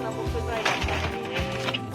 な木材だったりね。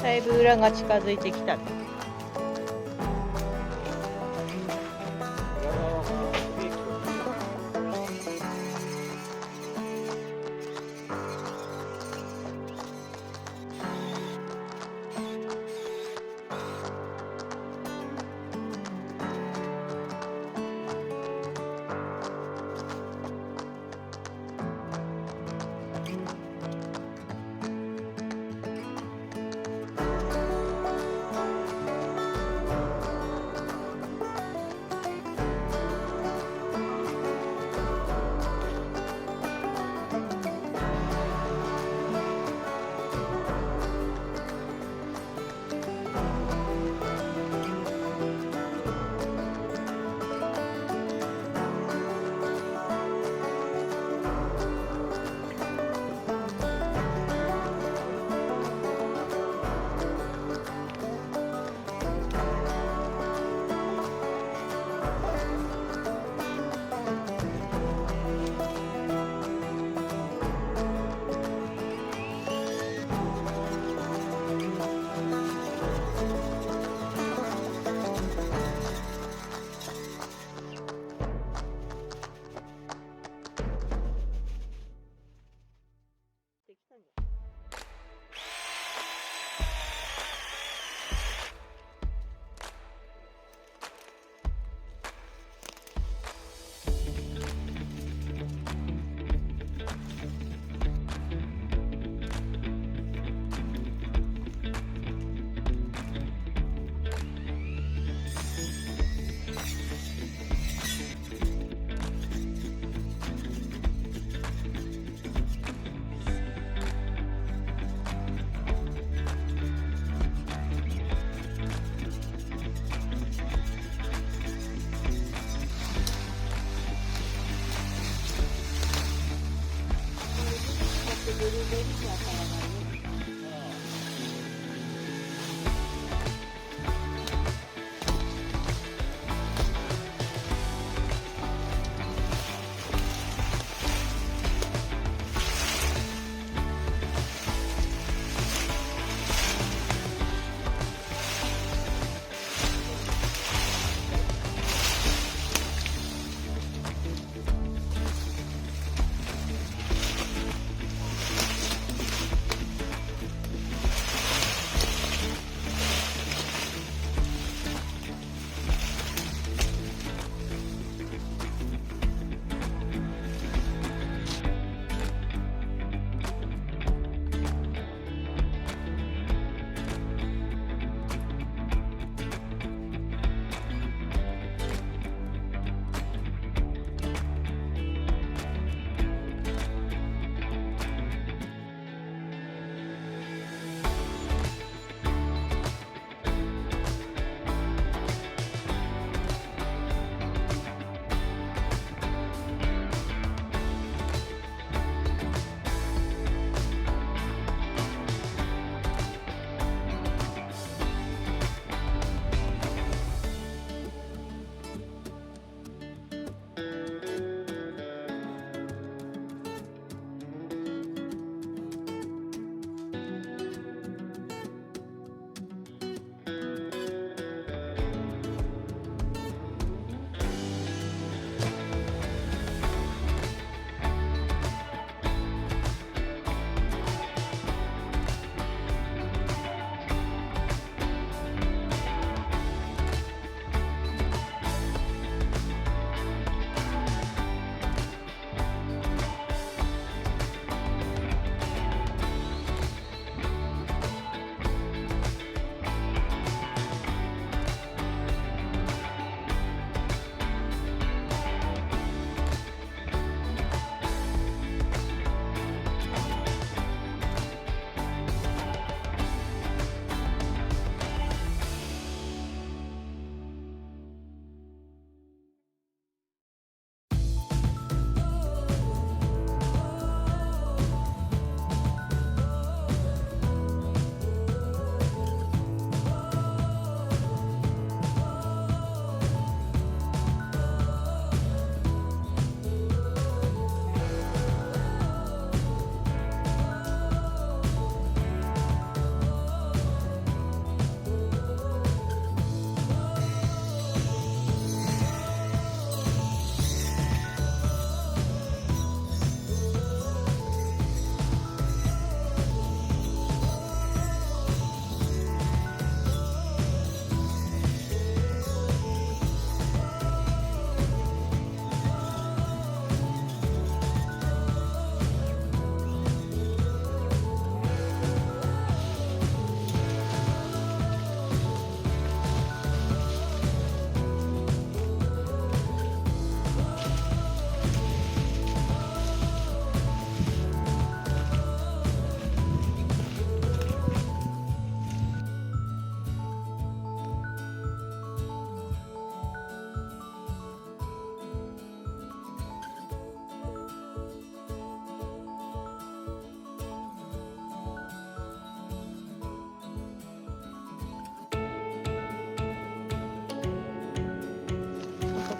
だいぶ裏が近づいてきたね。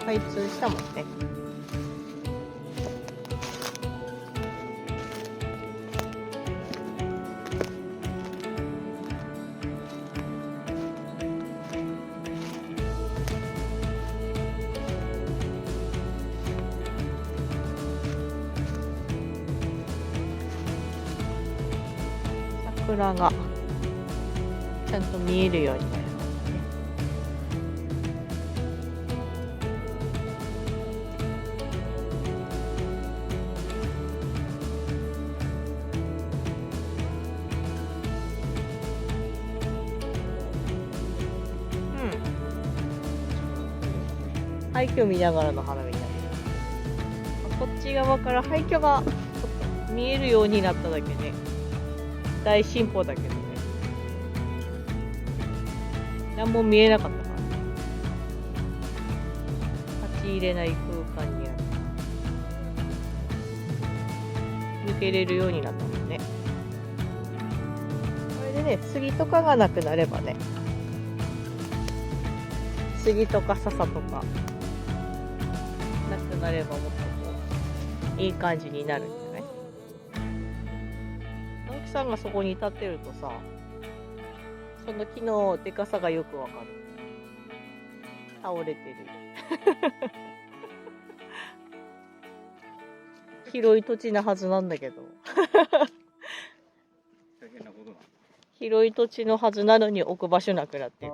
開通したもんね。桜がちゃんと見えるようになりますね。廃墟見ながらの花火になる。こっち側から廃墟が見えるようになっただけね、大進歩だけどね。何も見えなかったから、立ち入れない空間にある。抜けれるようになったもんね。これでね、杉とかがなくなればね、杉とか笹とかなくなれば、もっとこういい感じになるんじゃない？直樹さんがそこに立ってるとさ、その木のでかさがよくわかる。倒れてる。広い土地なはずなんだけど。大変なことな。広い土地のはずなのに置く場所なくなってる。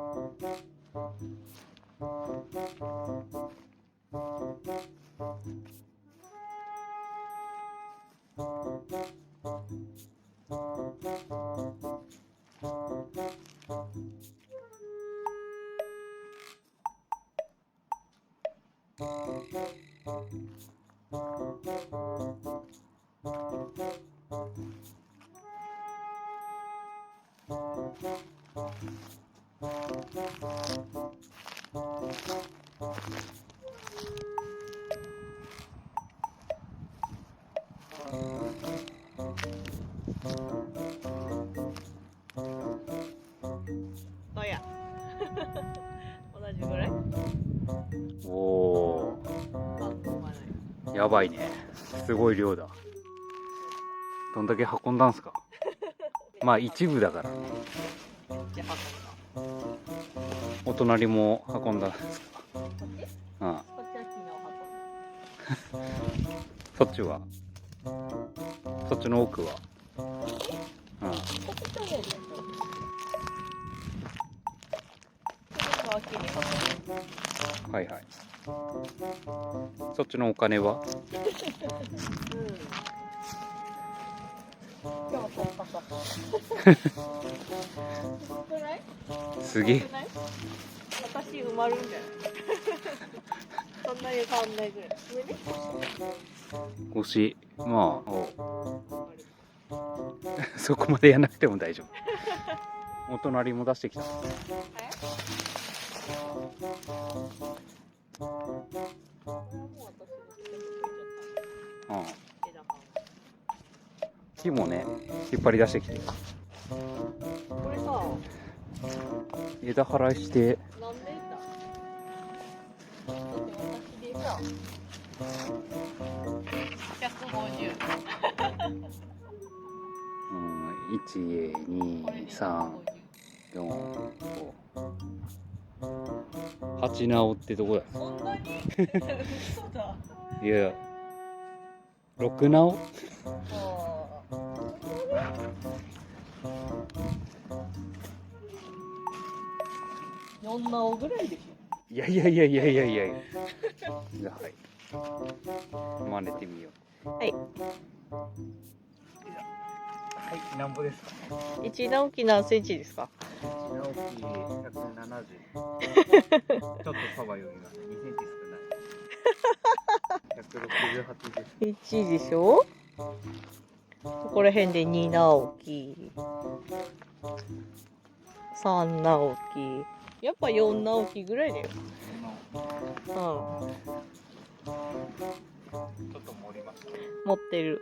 どうや同じぐらい？おおー、やばいね。すごい量だ。どんだけ運んだんすか？まあ一部だからね。めっちゃ運んだ。お隣も運んだんですか？こっち？うん。こっちは昨日運んだ。そっちは？そっちの奥は？うん。こっち去年だよ。去年の秋に運んだ。はいはい。そっちのお金は？今日取ったさ。くらい？すげえ。私埋まるんじゃない？そんなに変わんないぐらい。上ね？腰、まあ、そこまでやらなくても大丈夫。お隣も出してきた。うん。木もね、引っ張り出してきて。これさ、枝払いして。何メーター？だって私でさ、150。うん、1、2、3、4、5。8直ってどこだ？そんなに？嘘だ。いや、6直？4直ぐらいでしょ。いやいやいやいやいやいやいや。じゃあはい。真似てみよう。はい。はい、なんぼですか？一直樹何センチですか？一直樹170。ちょっと幅よりが2センチ少ない。168です。1でしょ？ここら辺で2直樹、3直樹、やっぱ4直樹ぐらいだよ。うん。ちょっと盛ります。持ってる。